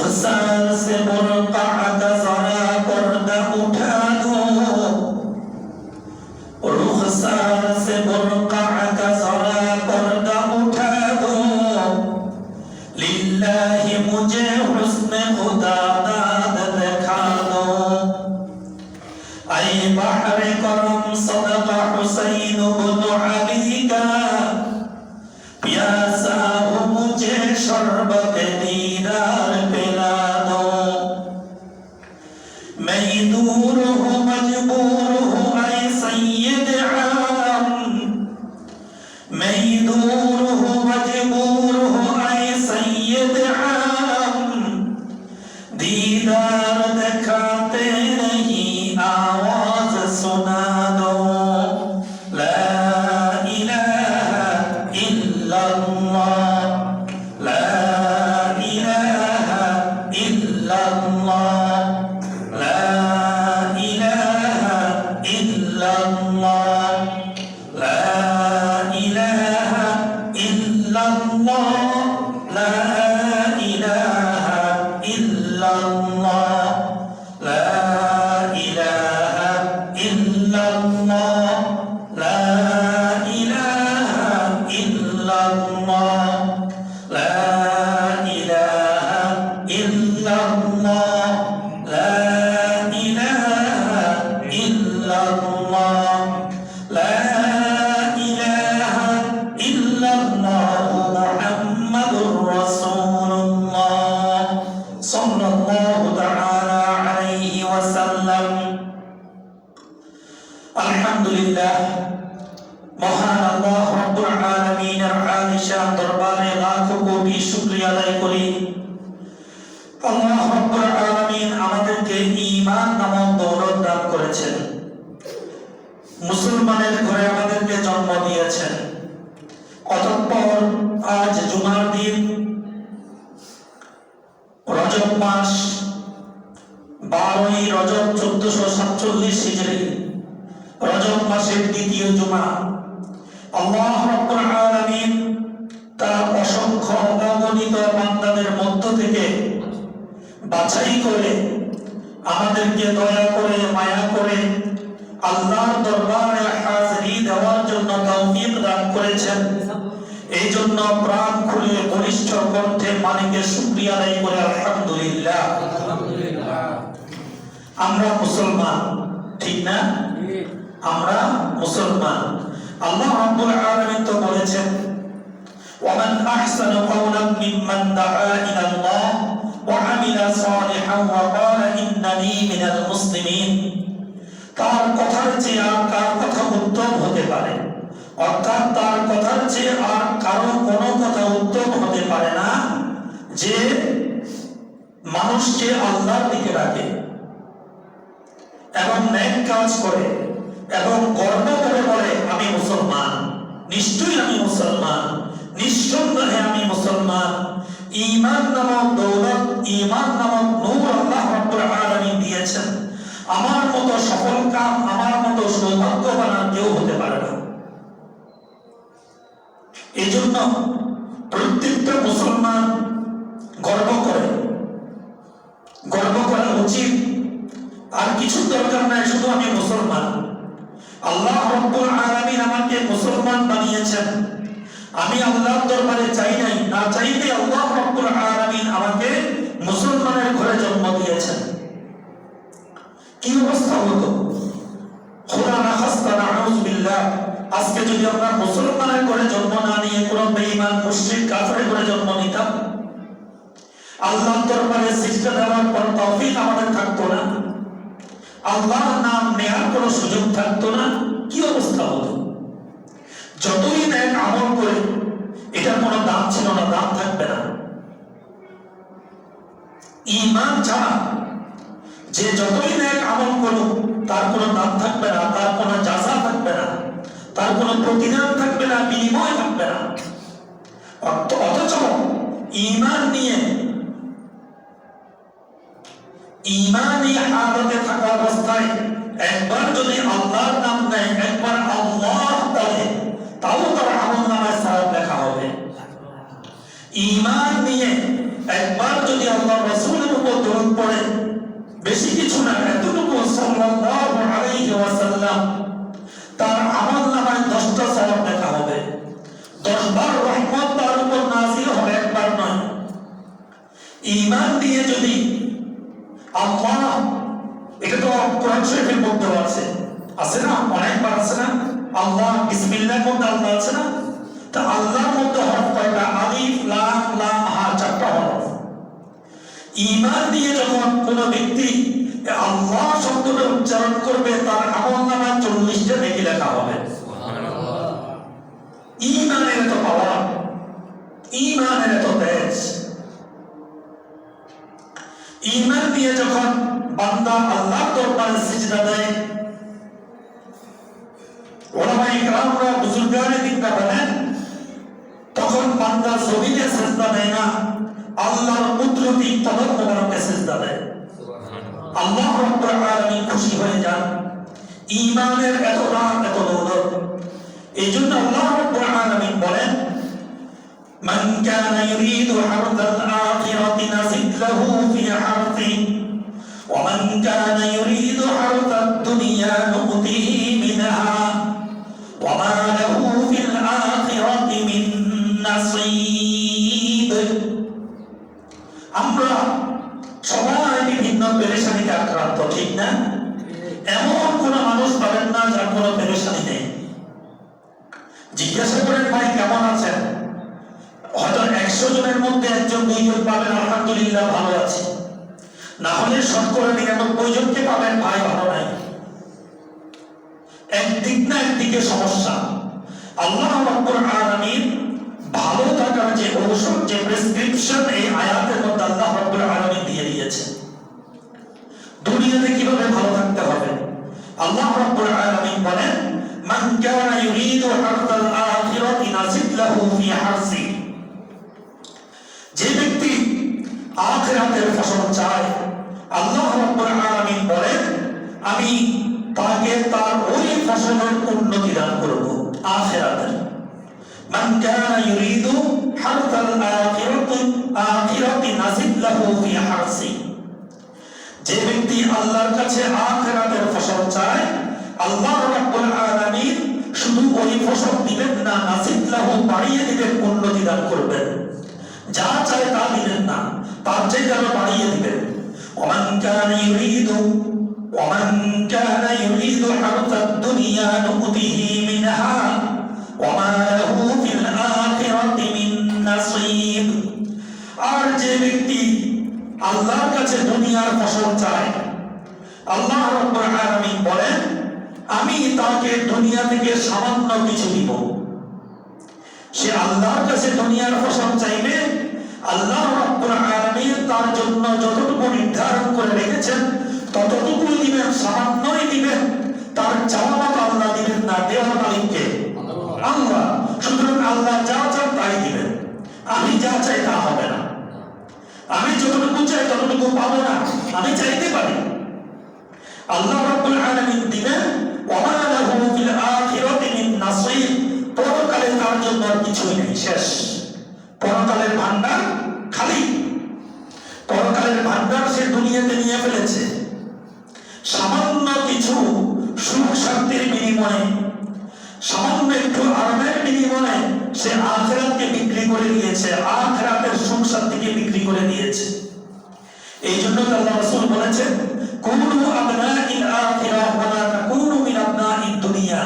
रुखसार से बुरका का जरा पर्दा उठा दो, रुखसार से बुरका का जरा पर्दा उठा दो, लिल्लाहि मुझे हुस्न खुदा दाद दिखा दो। ऐ बहरे करम सदका हुसैन बिन अली का, प्यासा हो मुझे शरबत दीदार पिला दो। मैं दूर हूँ मजबूर हूँ ऐ सैयद आलम, मैं दूर हूँ मजबूर हूँ ऐ सैयद आलम, दीदार दिखाते नहीं आवाज सुना दो। ला इलाहा इल्लल्लाह, ला इलाहा इल्लल्लाह, ला इलाहा इल्लल्लाह, ला इलाहा इल्लल्लाह, ला इलाहा इल्लल्लाह, ला इलाहा इल्लल्लाह, ला इलाहा इल्लल्लाह, ला इलाहा इल्लल्लाह, ला इलाहा इल्लल्लाह, ला इलाहा इल्लल्लाह मुहम्मदुर रसूलुल्लाह सल्लल्लाहु तआला अलैहि वसल्लम। আলহামদুলিল্লাহ, মহান আল্লাহ রাব্বুল আলামিনের আলিশান দরবারে লাখো কোটি শুকরিয়া আদায় করি। আল্লাহ রাব্বুল আলামিন আমাদেরকে ঈমান নামক দৌলত দান করেছেন, মুসলমানের ঘরে আমাদেরকে জন্ম দিয়েছেন। অতঃপর আজ জুমার দিন, রজব মাস 12ই রজব 1447 হিজরি, রজব মাসের দ্বিতীয় জুমা। আল্লাহ রাব্বুল আলামিন তার অসংখ্য অগণিত বান্দাদের মধ্য থেকে বাছাই করে আমাদেরকে দয়া করে মায়া করে আল্লাহর দরবারে হাজিরি দেওয়ার জন্য তৌফিক দান করেছেন। এই জন্য প্রাণ খুলে বলিষ্ঠ কণ্ঠে মালিকের শুকরিয়া আদায় করে আলহামদুলিল্লাহ। আমরা মুসলমান, ঠিক না? আমরা মুসলমান। আল্লাহ রাব্বুল আলামিন তো বলেছেন, ওয়ামান আহসানু কাওলান মিম্মান দাআ ইলাল্লাহ ওয়া আমিলা সালিহান ওয়া ক্বালা ইন্নানী মিনাল মুসলিমিন। তার কথার চেয়ে আর কার কথা উত্তম হতে পারে? অর্থাৎ তার কথার চেয়ে আর কারো কোনো কথা উত্তম হতে পারে না যে মানুষকে আল্লাহর দিকে ডাকে এবং নেক কাজ করে এবং গর্ব করে বলে আমি মুসলমান, নিশ্চয়ই আমি মুসলমান, নিঃসন্দেহে আমি মুসলমান। ঈমান নামক দৌলত, ঈমান নামক নূর আল্লাহ রাব্বুল আলামিন দিয়েছেন। আমার মতো সফল কাম, আমার মতো সৌভাগ্যবান আর কেউ হতে পারে না। এই জন্য প্রত্যেকটা মুসলমান গর্ব করে, গর্ব করা উচিত। আর কিছু দরকার নাই, শুধু আমি মুসলমান। আল্লাহ রাব্বুল আলামিন আমাকে মুসলমান বানিয়েছেন। আমি আল্লাহর দরবারে চাই নাই, না চাইতে আল্লাহ রাব্বুল আলামিন আমাকে মুসলমানের ঘরে জন্ম দিয়েছেন। কি অবস্থা হতো খোদা না খাস্তা নাউযু বিল্লাহ, আজকে যদি আমরা মুসলমানের ঘরে জন্ম না নিয়ে কোন বেঈমান মুশরিক কাফেরের ঘরে জন্ম নিতাম, আল্লাহর দরবারে সিজদা দেওয়ার পর তৌফিক আমাদের থাকতো না, আল্লাহর নাম নেয়ার কোনো সুযোগ থাকতো না, কি অবস্থা হতো? যতই নেক আমল করে এটার কোনো দাম ছিল না, দাম থাকবে না। ঈমান ছাড়া যে যতই নেক আমল করুক তার কোনো দাম থাকবে না, তার কোনো জাযা থাকবে না, তার কোনো প্রতিদান থাকবে না, বিনিময় থাকবে না। অথচ ঈমান নিয়ে, ঈমানী হালতে থাকা অবস্থায় একবার যদি আল্লাহর নাম নেয়, একবার আল্লাহ বলে, তাও তার আমলনামায় সওয়াব লেখা হবে। ঈমান নিয়ে একবার যদি আল্লাহ রাসূলের উপর দরুদ পড়ে, বেশি কিছু না, এতটুকু সাল্লাল্লাহু আলাইহি ওয়াসাল্লাম, তার আমলনামায় 10টা সওয়াব লেখা হবে, 10 বার রহমত তার উপর নাযিল হবে, একবার নয়। ঈমান দিয়ে যদি আল্লাহ, এটা তো কোরআন শরীফের মধ্যে আছে না, অনেকবার আছে না, আল্লাহ বিসমিল্লাহর মধ্যে আল্লাহ আছে না, তা আল্লাহর মধ্যে হরফ কয়টা? আলিফ লাম লাম হা, 4টা হরফ। ঈমান দিয়ে যখন কোন ব্যক্তি আল্লাহ শব্দটা উচ্চারণ করবে, তার আমলনামায় 40টা নেকি লেখা হবে। সুবহানাল্লাহ। ঈমানের এত পাওয়ার, ঈমানের এত তেজ। ঈমান দিয়ে যখন বান্দা আল্লাহর দরবারে সিজদা দেয়, ওলামায়ে কেরামরা, বুজুর্গানে দিনটা বলেন, তখন বান্দা জমিনে সিজদা দেয় না, আল্লাহর কুদরতি কদম মোবারকে সিজদা দেয়। আল্লাহ রাব্বুল আলামিন খুশি হয়ে যান। ঈমানের এত দাম, এত দৌলত। এইজন্য আল্লাহ রাব্বুল আলামিন বলেন, মান কানা ইউরিদু হারদাল আখিরাতি নাযিদ লাহু ফি হারথি ওয়া মান কানা ইউরিদু হারদাদ দুনিয়া নু'তিহি মিনহা ওয়া মা লাহু ফিল আখিরাতি মিন নাসীব। আমরা সবাই বিভিন্ন পেরেশানিতে আক্রান্ত, ঠিক না? এমন কোন মানুষ পাবেন না যার কোনো পেরেশানি নেই। জিজ্ঞাসা করেন, ভাই কেমন আছেন? হয়তো 100 জনের মধ্যে 1 জন 2 জন পাবেন আলহামদুলিল্লাহ ভালো আছি, না হলে শতকরা 99 জনকে পাবেন ভাই ভালো নাই। একদিক না একদিকে সমস্যা। আল্লাহ রাব্বুল আলামিন ভালো থাকার যে ঔষধ, যে প্রেসক্রিপশন এই আয়াতের মধ্যে আল্লাহ রাব্বুল আলামিন দিয়ে দিয়েছেন। দুনিয়াতে কিভাবে ভালো থাকতে হবে আল্লাহ রাব্বুল আলামিন বলেন, মান কানা ইউরিদু হারদাল আখিরাতি নাযিদ লাহু ফি হারসি। যে ব্যক্তি আখিরাতের ফসল চায়, আল্লাহ রাব্বুল আলামিন বলেন, আমি তাকে তার ওই ফসলের উন্নতি দান করব আখিরাতের। মান কানা ইউরিদু হারদাল আখিরাতি নাযিদ লাহু ফি হারসি। যে ব্যক্তি আল্লাহর কাছে আখিরাতের ফসল চায়, আল্লাহ রাব্বুল আলামিন শুধু ওই ফসল দিবেন না, নাযিদ লাহু বাড়িয়ে দিবেন, উন্নতি দান করবেন। যা চায় তা দিবেন না, তার চেয়ে আরো বাড়িয়ে দিবেন। ওমান কানা ইউরিদু হারসাদ দুনিয়া নু'তিহি মিনহা ওয়া মা লাহু ফিল আখিরাতি মিন নাসীব। আর যে ব্যক্তি আল্লাহর কাছে দুনিয়ার ফসল চায়, আল্লাহ রাব্বুল আলামিন বলেন, আমি তাকে দুনিয়া থেকে সামান্য কিছু দিব। সে আল্লাহর কাছে দুনিয়ার ফসল চাইবে, আল্লাহ রাব্বুল আলামিন তার জন্য যতটুকু নির্ধারণ করে রেখেছেন ততটুকুই দিবেন, সামান্যই দিবেন। তার চাওয়া মতো আল্লাহ দিবেন না, দেওয়ার মালিককে আল্লাহ। সুতরাং আল্লাহ যা চান তাই দিবেন। আমি যা চাই তা হবে না, আমি যতটুকু চাই ততটুকু পাবো না, আমি চাইতে পারি। আল্লাহ রাব্বুল আলামিন দিবেন, ওয়া মা লাহু ফিল আখিরাতি মিন নাসীব। পরকালে তার জন্য কিছুই নেই, শেষ। পরকালের ভান্ডার খালি। পরকালের ভান্ডার সে দুনিয়াতে নিয়ে ফেলেছে। সামান্য কিছু সুখ শান্তির বিনিময়ে, সামান্য একটু আরামের বিনিময়ে সে আখিরাতকে বিক্রি করে দিয়েছে, আখিরাতের সুখ শান্তিকে বিক্রি করে দিয়েছে। এই জন্য আল্লাহ রাসূল বলেছেন, কুনু আবনাইল আখিরাহ ওয়া লা তাকুনু মিন আবনাইদ দুনিয়া।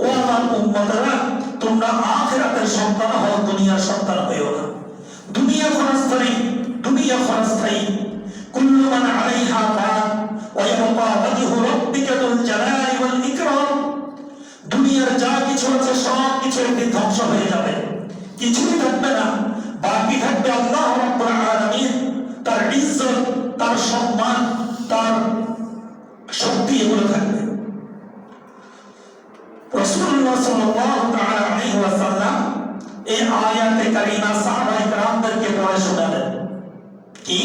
ও আমার উম্মতরা, তোমরা আখিরাতের সন্তান হও, দুনিয়ার সন্তান হইও না। দুনিয়া ক্ষণস্থায়ী, দুনিয়া ক্ষণস্থায়ী। কুল্লু মান আলাইহা ফান ওয়া ইয়াবকা ওয়াজহু রাব্বিকা যুল জালালি ওয়াল ইকরাম। দুনিয়ার যা কিছু আছে সব কিছু একদিন ধ্বংস হয়ে যাবে, কিছুই থাকবে না। বাকি থাকবে আল্লাহ রাব্বুল আলামিন, তার ইজ্জত, তার সম্মান, তার শক্তি, এগুলো থাকবে। রাসূলুল্লাহ সাল্লাল্লাহু তাআলা আলাইহি ওয়াসাল্লাম এই আয়াতে কারিমা সাহাবায়ে কেরামদেরকে পড়ে শোনালেন কি,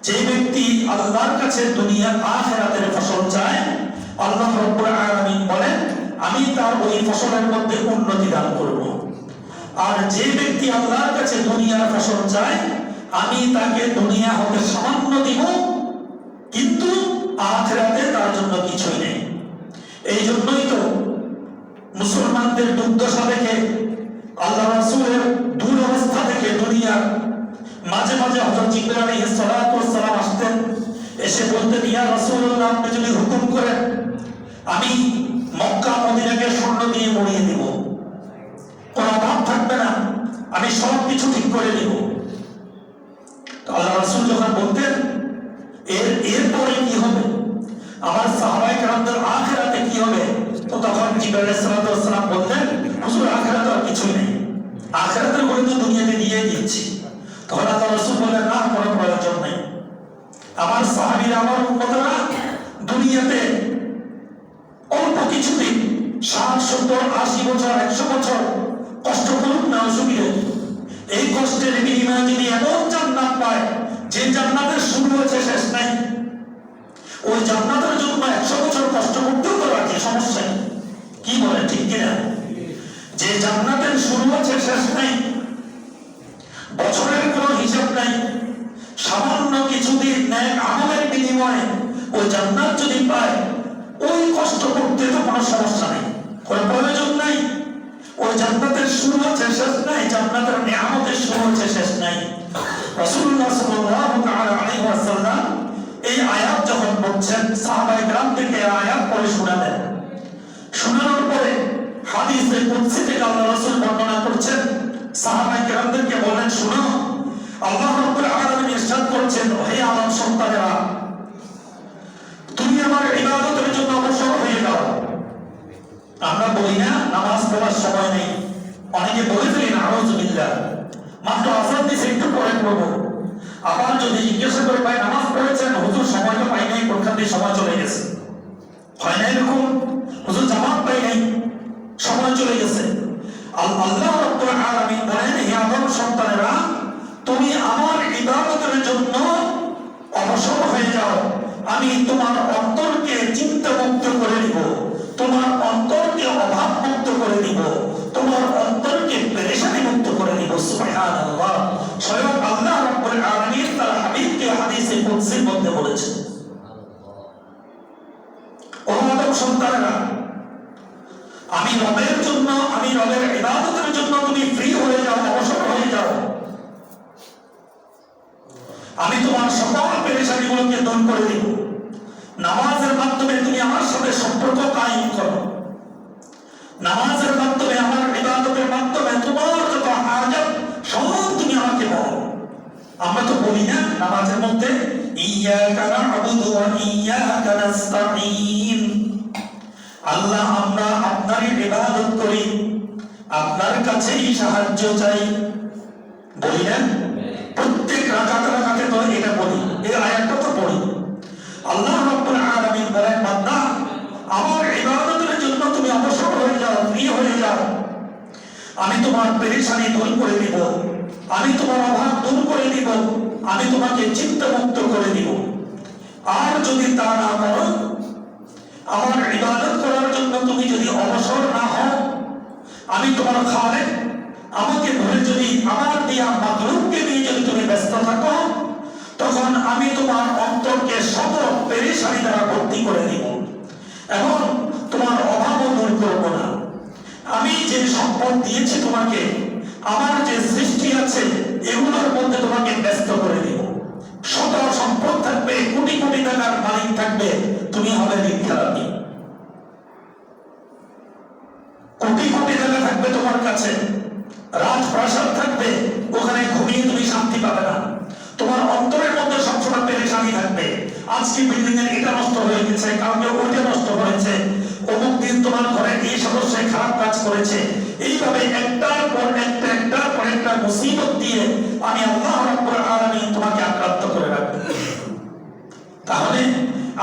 যে ব্যক্তি আল্লাহর কাছে দুনিয়া আখিরাতের ফসল চায়, আল্লাহ রাব্বুল আলামিন বলেন, আমি তার ওই ফসলের মধ্যে উন্নতি দান করব। আর যে ব্যক্তি আল্লাহর কাছে দুনিয়ার ফসল চায়, আমি তাকে দুনিয়া হতে সামান্য দিব, কিন্তু আখিরাতে তার জন্য কিছুই নেই। এই জন্যই তো মুসলমানদের দুর্দশা দেখে, আল্লাহ রাসূলের দুরবস্থা দেখে দুনিয়ার মাঝে মাঝে হযরত জিবরাইল আলাইহিস সালাতু ওয়াস সালাম আসতেন, এসে বলতেন, ইয়া রাসূলুল্লাহ, আপনি যদি হুকুম করেন আমি মক্কা মদিনাকে স্বর্ণ দিয়ে মরিয়ে দিব, কোনো অভাব থাকবে না, আমি সব কিছু ঠিক করে দিব। তো আল্লাহ রাসূল যখন বলতেন এরপরে কি হবে, আমার সাহাবায়ে কেরামদের আখিরাতে কি হবে, তো তখন জিবরাইল আলাইহিস সালাতু ওয়াস সালাম বলতেন, হুজুর আখিরাতে আর কিছুই নেই, আখিরাতের করে তো দুনিয়াতে দিয়ে দিয়েছি। তখন আল্লাহ রাসূল বললেন, না, কোনো প্রয়োজন নেই। আমার সাহাবীরা, আমার উম্মতরা দুনিয়াতে অল্প কিছুদিন 60, 70, 80 বছর, 100 বছর কষ্ট করুক না, অসুবিধে, এই কষ্টের বিনিময়ে যদি এমন জান্নাত পায় যে জান্নাতের শুরু হয়েছে শেষ নাই, ওই জান্নাতের জন্য 100 বছর কষ্ট করতেও তো রাজি, সমস্যা নেই। কি বলে, ঠিক কিনা? যে জান্নাতের শুরু হচ্ছে শেষ নাই, বছরের কোনো হিসাব নাই, সামান্য কিছুদিন নেক আমলের বিনিময়ে ওই জান্নাত যদি পায়, ওই কষ্ট করতে তো কোনো সমস্যা নেই, কোনো প্রয়োজন নাই। ওই জান্নাতের শুরু হচ্ছে শেষ নাই, জান্নাতের নিয়ামতের শুরু হচ্ছে শেষ নাই। রাসূলুল্লাহ সাল্লাল্লাহু তাআলা আলাইহি ওয়াসাল্লাম এই আয়াত যখন বলছেন, সাহাবায়ে কেরামদেরকে আয়াত পড়ে শোনালেন। শোনানোর পরে হাদিসে কুদসি থেকে আল্লাহ রাসূল বর্ণনা করছেন, সাহাবায়ে কেরামদেরকে বলেন, শুনো, আল্লাহ রাব্বুল আলামিন ইরশাদ করছেন, হে আদম সন্তানেরা, তুমি আমার ইবাদতের জন্য অবসর হয়ে যাও। আমরা বলি না নামাজ পড়ার সময় নেই, অনেকে বলে ফেলি নাউযুবিল্লাহ, মাত্র আযান দিছে একটু পরে পড়বো। আবার যদি জিজ্ঞাসা করে, ভাই নামাজ পড়েছেন? হুজুর সময় তো পাই নাই, কোনখান দিয়ে সময় চলে গেছে। হয় না এরকম? হুজুর জামাত পাই নাই, সময় চলে গেছে। আল্লাহ রাব্বুল আলামিন বলেন, হে আদম সন্তানেরা, তুমি আমার ইবাদতের জন্য অবসর হয়ে যাও, আমি তোমার অন্তরকে চিন্তামুক্ত করে দিব, তোমার অন্তরকে অভাব মুক্ত করে দিব, তোমার অন্তরকে পেরেশানি মুক্ত করে দিব। সুবহানাল্লাহ, স্বয়ং আল্লাহ রাব্বুল আলামিন তার হাবিবকে হাদিসে কুদসির মধ্যে বলেছেন, ও আদম সন্তানেরা, আমি রবের জন্য, আমি রবের ইবাদতের জন্য তুমি ফ্রি হয়ে যাও, অবসর হয়ে যাও, আমি তোমার সকল পেরেশানিগুলোকে দূর করে দিব। নামাজের মাধ্যমে তুমি আমার সাথে সম্পর্ক কায়েম করো, নামাজের মাধ্যমে, আমার ইবাদতের মাধ্যমে তোমার যত হাজাত সব তুমি আমাকে বলো। আমরা তো বলি না নামাজের মধ্যে, ইয়াকা না'বুদু ওয়া ইয়াকা নাস্তাঈন, আল্লাহ আমরা আপনারই ইবাদত করি, আপনার কাছেই সাহায্য চাই, বলি না? প্রত্যেক রাকাতে তো এটা বলি, এই আয়াতটা তো পড়ি। আল্লাহ রাব্বুল আলামিন বলেন, বান্দা, আমার ইবাদতের জন্য তুমি অবসর হয়ে যাও, ফ্রি হয়ে যাও, আমি তোমার পেরেশানি দূর করে দিব, আমি তোমার অভাব দূর করে দিব, আমি তোমাকে চিন্তামুক্ত করে দিব। আর যদি তা না করো, আমার ইবাদত করার জন্য তুমি যদি অবসর না হও, আমি তোমার খালেক, আমাকে ধরে যদি আমার দিয়া মাতলুবকে নিয়ে যদি তুমি ব্যস্ত থাকো, তখন আমি তোমার অন্তরকে শত পেরেশানি দ্বারা ভর্তি করে দিব এবং তোমার অভাবও দূর করব না। আমি যে সম্পদ দিয়েছি তোমাকে, আমার যে সৃষ্টি আছে, এগুলোর মধ্যে তোমাকে ব্যস্ত করে দিব। শত সম্পদ থাকবে, কোটি কোটি টাকার মালিক থাকবে, তুমি হবে ভিখারি। কোটি কোটি টাকা থাকবে তোমার কাছে, রাজপ্রাসাদ থাকবে, ওখানে ঘুমিয়ে তুমি শান্তি পাবে না, তোমার অন্তরের মধ্যে সবসময় পেরেশানি থাকবে। আজকে বিল্ডিং এর এটা নষ্ট হয়ে গেছে, কালকে ওইটা নষ্ট হয়েছে, অমুক দিন তোমার ঘরে এই সদস্য খারাপ কাজ করেছে, এইভাবে একটার পর একটা মুসিবত দিয়ে আমি আল্লাহ রাব্বুল আলামিন তোমাকে আক্রান্ত করে রাখবো। তাহলে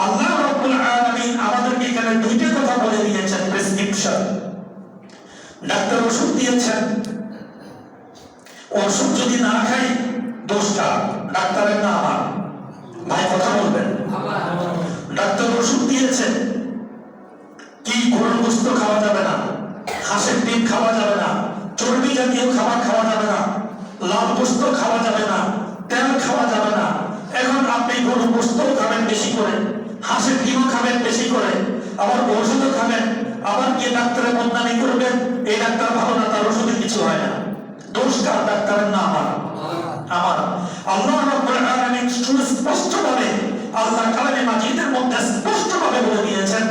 আল্লাহ রাব্বুল আলামিন আমাদেরকে এখানে দুইটা কথা বলে দিয়েছেন, প্রেসক্রিপশন। ডাক্তার ওষুধ দিয়েছেন, ওষুধ যদি না খাই দোষটা ডাক্তারের না আমার। ভাই কথা বলবেন, ডাক্তার ওষুধ দিয়েছেন, কি গরুর গোশত খাওয়া যাবে না, হাঁসের ডিম খাওয়া যাবে না, চর্বি জাতীয় খাবার খাওয়া যাবে না, লাল গোশত খাওয়া যাবে না, তেল খাওয়া যাবে না। এখন আপনি গরু গোশত খাবেন বেশি করে, হাঁসের ডিমও খাবেন বেশি করে, আবার ওষুধও খাবেন, আবার গিয়ে ডাক্তারের বদনামি করবেন, এই ডাক্তার ভালো না, তার ওষুধে কিছু হয় না। দোষ কার? ডাক্তারের না আমার? আমার। আল্লাহ রাব্বুল আলামিন সুস্পষ্টভাবে আল্লাহ কালামে মাজিদের মধ্যে স্পষ্টভাবে বলে দিয়েছেন,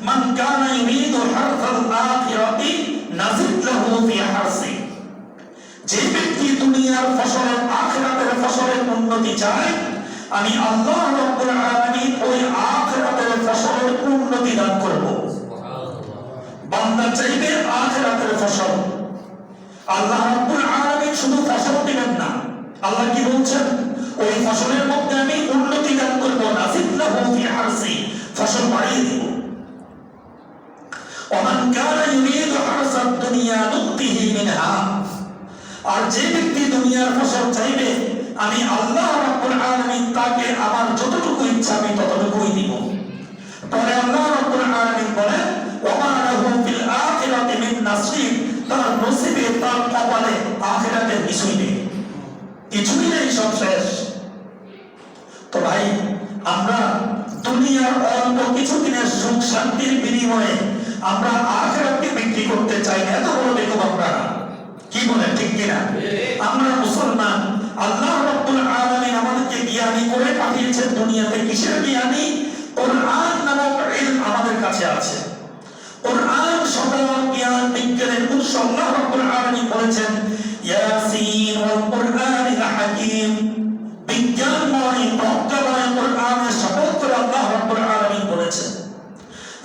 মান কানা ইউরিদু হারসাল আখিরাতি নাজিদ লাহু ফি হারসি। যে ব্যক্তি দুনিয়ার ফসলের আখিরাতের ফসলের উন্নতি চায়, আমি আল্লাহ রাব্বুল আলামিন ওই আখিরাতের ফসলের উন্নতি দান করব। বান্দা চাইবে আখিরাতের ফসল, আল্লাহ রাব্বুল আলামিন শুধু ফসল দিবেন না, আল্লাহ কি বলছেন? ওই ফসলের মধ্যে আমি উন্নতি দান করব, নাজিদ লাহু ফি হারসি, ফসল বাড়িয়ে দিব। ওমান কানা ইউরিদু হারসাদ দুনিয়া নুতিহি মিনহা। আর যে ব্যক্তি দুনিয়ার ফসল চাইবে, আমি আল্লাহ রাব্বুল আলামিন তাকে আমার যতটুকু ইচ্ছা আমি ততটুকুই দিব। পরে আল্লাহ রাব্বুল আলামিন বলেন, ওমা লাহু ফিল আখিরাতি মিন নাসিব, তার নসিবে, তার কপালে আখিরাতের কিছুই নেই, কিছুই নেই, সব শেষ। তো ভাই, আমরা দুনিয়ার অল্প কিছু দিনের সুখ শান্তির বিনিময়ে আমরা আখিরাতকে বিক্রি করতে চাই না। এত বড় বেকুব আমরা, কি বলেন, ঠিক কিনা? আমরা মুসলমান, আল্লাহ রাব্বুল আলামিন আমাদেরকে জ্ঞানী করে পাঠিয়েছেন দুনিয়াতে। কিসের জ্ঞানী? কোরআন নামক ইলম আমাদের কাছে আছে। কোরআন সকল জ্ঞান বিজ্ঞানের উৎস। আল্লাহ রাব্বুল আলামিন বলেছেন, ইয়াসিন ওয়াল কুরআনিল হাকীম। বিজ্ঞানময় প্রজ্ঞাময় কোরআনের শপথ করে আল্লাহ রাব্বুল আলামিন বলেছেন,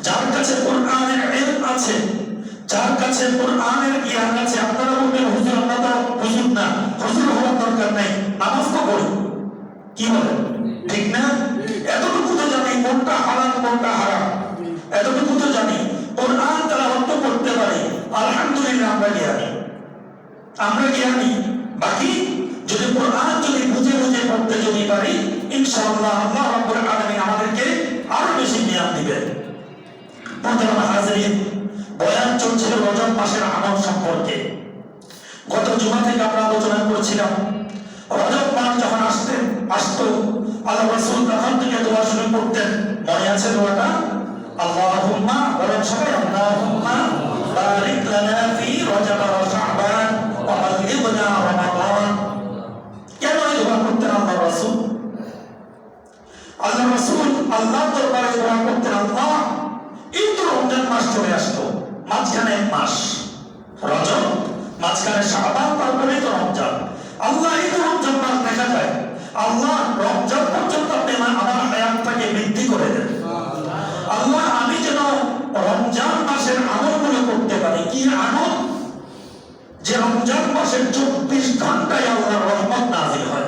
যার কাছে কোরআনের ইলম আছে, যার কাছে কোরআনের জ্ঞান আছে। আপনারা বলবেন, হুজুর আমরা তো হুজুর না, হুজুর হওয়ার দরকার নাই, নামাজ তো পড়ি, কি বলেন, ঠিক না? এতটুকু তো জানি কোনটা হালাল কোনটা হারাম, এতটুকু তো জানি। কোরআন তেলাওয়াত করতে পারি, আলহামদুলিল্লাহ, আমরা জ্ঞানী, আমরা জ্ঞানী। বাকি যদি কোরআন যদি বুঝে বুঝে পড়তে যদি পারি, ইনশাআল্লাহ আল্লাহ রাব্বুল আলামিন আমাদেরকে আরো বেশি জ্ঞান দিবেন। প্রধান হাজিরিন, বয়ান চলছিল রজব মাসের আমল সম্পর্কে। গত জুমা থেকে আমরা আলোচনা করেছিলাম, রজব মাস যখন আসতো আল্লাহ রাসূল তখন থেকে দোয়া শুরু করতেন। মনে আছে দোয়াটা? আল্লাহুম্মা, বলেন সবাই, আল্লাহুম্মা বারিক লানা ফি রজব ওয়া শাবান ওয়া বাল্লিগনা রমাদান। কেন এই দোয়া করতেন আল্লাহ রাসূল? আল্লাহ রাসূল আল্লাহর দরবারে দোয়া করতেন, আল্লাহ, এই তো রমজান মাস চলে আসতো, মাঝখানে এক মাস রজব, মাঝখানে শাবান, তারপরে তো রমজান। আল্লাহ, এই তো রমজান মাস দেখা যায়, আল্লাহ রমজান পর্যন্ত আপনি আমার হায়াতটাকে বৃদ্ধি করে দেন। আল্লাহ, আমি যেন রমজান মাসের আমলগুলো করতে পারি। কি আমল? যে রমজান মাসের 24 ঘন্টায় আল্লাহর রহমত নাযিল হয়,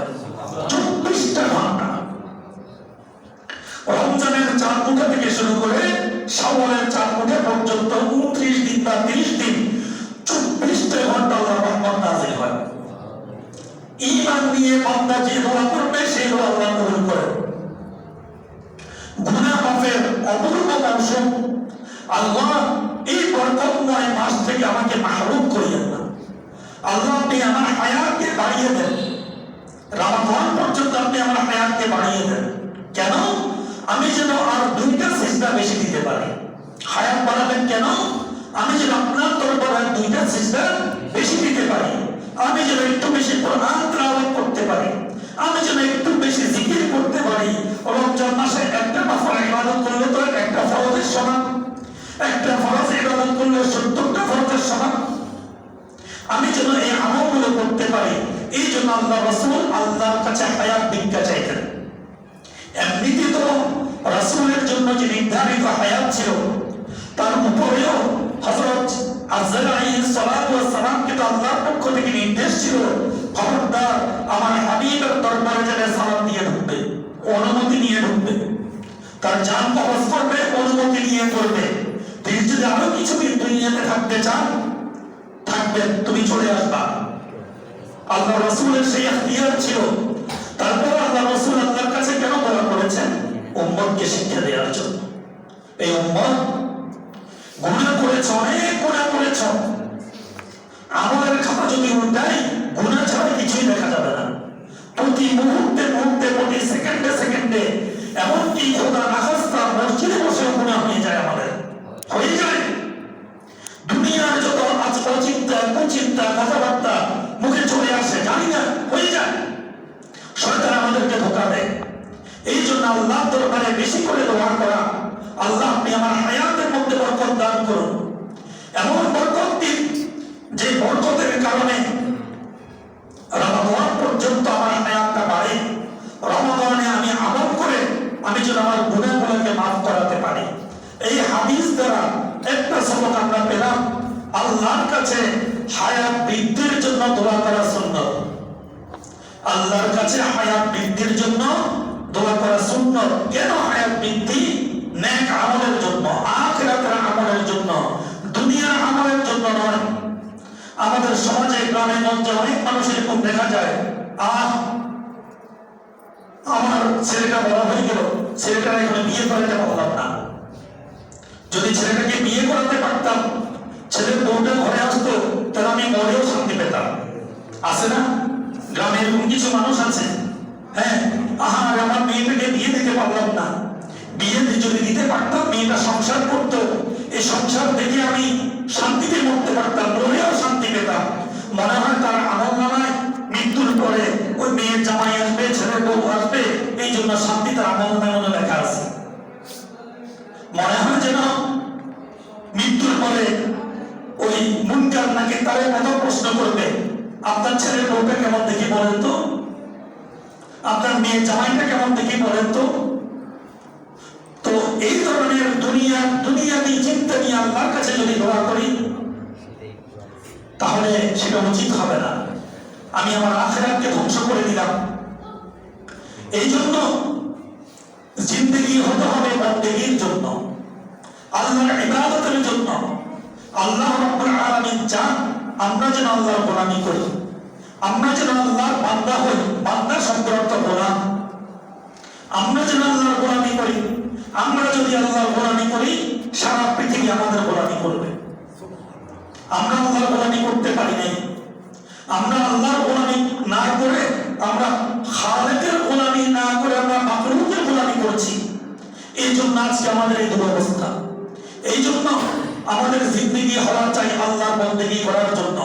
24টা ঘন্টা। রমজানের চাঁদ মুঠা থেকে শুরু করে শাওয়ালের চাঁদ মুঠা পর্যন্ত 29 দিন বা 30 দিন, 24টা ঘন্টা আল্লাহর রহমত নাযিল হয়। ঈমান নিয়ে বান্দা যে দোয়া করবে সেই দোয়া আল্লাহ কবুল করেন। গুনাহ মাফের অপূর্ব মৌসুম। আল্লাহ, এই বরকতময় মাস থেকে আমাকে মাহরুম করিয়েন না। আল্লাহ, আপনি আমার হায়াতকে বাড়িয়ে দেন, রমাদান পর্যন্ত আপনি আমার হায়াতকে বাড়িয়ে দেন। কেন? আমি যেন আর 2টা সিজদা বেশি দিতে পারি। হায়াত বাড়াবেন কেন? আমি যেন আপনার দরবারে 2টা সিজদা বেশি দিতে পারি, আমি যেন একটু বেশি কোরআন তেলাওয়াত করতে পারি, আমি যেন একটু বেশি জিকির করতে পারি। রমজান মাসে একটা নফল ইবাদত করলে তো একটা ফরজের সমান, একটা ফরজ ইবাদত করলে 70টা ফরজের সমান। আমি যেন এই আমলগুলো করতে পারি, এই জন্য আল্লাহ রাসূল আল্লাহর কাছে হায়াত ভিক্ষা চাইতেন। এমনিতে তো রাসূলের জন্য যে নির্ধারিত হায়াত ছিল, তার উপরেও হযরত আজরাইল আলাইহিস সালাতু ওয়াস সালামকে তো আল্লাহর পক্ষ থেকে নির্দেশ ছিল, খবরদার আমার হাবিবের দরবারে যারা সালাম দিয়ে ঢুকবে, অনুমতি নিয়ে ঢুকবে, তার জান কবজ করবে, অনুমতি নিয়ে করবে। তিনি যদি আরো কিছুদিন দুনিয়াতে থাকতে চান, থাকবেন, তুমি চলে আসবা। আল্লাহ রাসূলের সেই ইখতিয়ার ছিল। তারপর আল্লাহ রাসূল আল্লাহর কাছে কেন দোয়া করেছেন? উম্মতকে শিক্ষা দেওয়ার জন্য। এই উম্মত গুনাহ করেছে, অনেক গুনাহ করেছে, আমলের খাতা যদি উল্টাই গুনাহ ছাড়া কিছুই দেখা যাবে না। প্রতি মুহূর্তে মুহূর্তে, প্রতি সেকেন্ডে সেকেন্ডে, এমনকি খোদা নাখাস্তা মসজিদে বসে মনে হয়ে যায় আমাদের, হয়ে যায়। দুনিয়ার যত অচিন্তা কুচিন্তা কথাবার্তা মুখে চলে আসে, জানি না, হয়ে যায়। শয়তান আমাদেরকে ধোঁকা দেয়। এই জন্য আল্লাহ দরবারে বেশি করে দোয়া করা, আল্লাহ আপনি আমার হায়াতের মধ্যে বরকত দান করুন, এমন বরকত দিন যে বরকতের কারণে রমাদান পর্যন্ত আমার হায়াতটা বাড়ে, রমাদানে আমি আমল করে আমি যেন আমার গুনাহগুলোকে মাফ করাতে পারি। এই হাদিস দ্বারা একটা সবক আমরা পেলাম, আল্লাহর কাছে হায়াত বৃদ্ধির জন্য দোয়া করা সুন্নাত। আল্লাহর কাছে হায়াত বৃদ্ধির জন্য দোয়া করা সুন্নাত। কেন হায়াত বৃদ্ধি? নেক আমলের জন্য, আখিরাতের আমলের জন্য, দুনিয়ার আমলের জন্য নয়। আমাদের সমাজে গ্রামে গঞ্জে অনেক মানুষ এরকম দেখা যায়, আমার ছেলেটা বড় হয়ে গেল, ছেলেটা এখানে বিয়ে করাতে পারলাম না। যদি ছেলেটাকে বিয়ে করাতে পারতাম, ছেলের বউটা ঘরে আসতো, তাহলে আমি মরেও শান্তি পেতাম। আছে না গ্রামে এরকম কিছু মানুষ আছে? হ্যাঁ, আমার মেয়েটাকে বিয়ে দিতে পারলাম না, বিয়ে যদি দিতে পারতাম, মেয়েটা সংসার করতো, এই সংসার দেখে আমি শান্তিতে মরতে পারতাম, মরেও শান্তি পেতাম। মনে হয় তার আমল নামায় মৃত্যুর পরে ওই মেয়ের জামাই আসবে, ছেলের বউ আসবে, এই জন্য শান্তি তার আমল নামায় মনে লেখা আছে। মনে হয় যেন মৃত্যুর পরে ওই মুনকার নাকি তারে কত প্রশ্ন করবে, আপনার ছেলের বউটা কেমন দেখি বলেন তো, আপনার মেয়ের জামাইটা কেমন দেখি বলেন তো। তো এই ধরনের দুনিয়াবী চিন্তা নিয়ে আল্লাহর কাছে যদি দোয়া করি, তাহলে সেটা উচিত হবে না। আমি আমার আখিরাতকে ধ্বংস করে দিলাম। এই জন্য জিন্দেগি হতে হবে বন্দেগীর জন্য, আল্লাহর ইবাদতের জন্য। আল্লাহ রাব্বুল আলামিন চান আমরা যেন আল্লাহর গোলামি করি, আমরা যেন আল্লাহর বান্দা হই। বান্দা শব্দের অর্থ গোলাম। আমরা যেন আল্লাহর গোলামি করি। আমরা যদি আল্লাহর গোলামি করি, সারা পৃথিবী আমাদের গোলামি করবে। আমরা আল্লাহর গোলামি করতে পারি নাই। আমরা আল্লাহর গোলামি না করে, আমরা খালেকের গোলামি না করে আমরা মাখলুকের গোলামি করছি। এই জন্য আজকে আমাদের এই দুরবস্থা। এই জন্য আমাদের জিন্দেগি হওয়া চাই আল্লাহর বন্দেগি করার জন্য।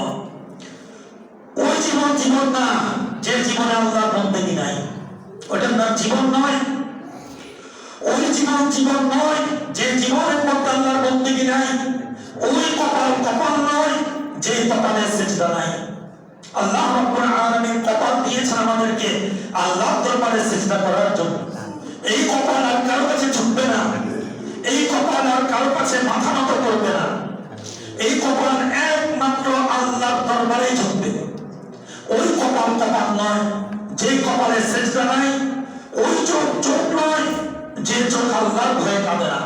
ওই জীবন জীবন না যে জীবনে আল্লাহর বন্দেগি নাই, ওটার নাম জীবন নয়। ওই জীবন জীবন নয় যে জীবনের মধ্যে আল্লাহর বন্দেগি নাই। ওই কপাল কপাল নয় যে কপালে সিজদা নাই। আল্লাহ রাব্বুল আলামিন কপাল দিয়েছেন আমাদেরকে আল্লাহর দরবারে সিজদা করার জন্য। এই কপাল আর কারো কাছে ঝুঁকবে না, এই কপাল আর কারো কাছে মাথা নত করবে না। এই কপাল একমাত্র আল্লাহর দরবারেই ঝুঁকবে। ওই কপাল কপাল নয় যে কপালে সিজদা নাই। ওই চোখ চোখ নয় যে চোখ আল্লাহর ভয়ে কাঁদে না।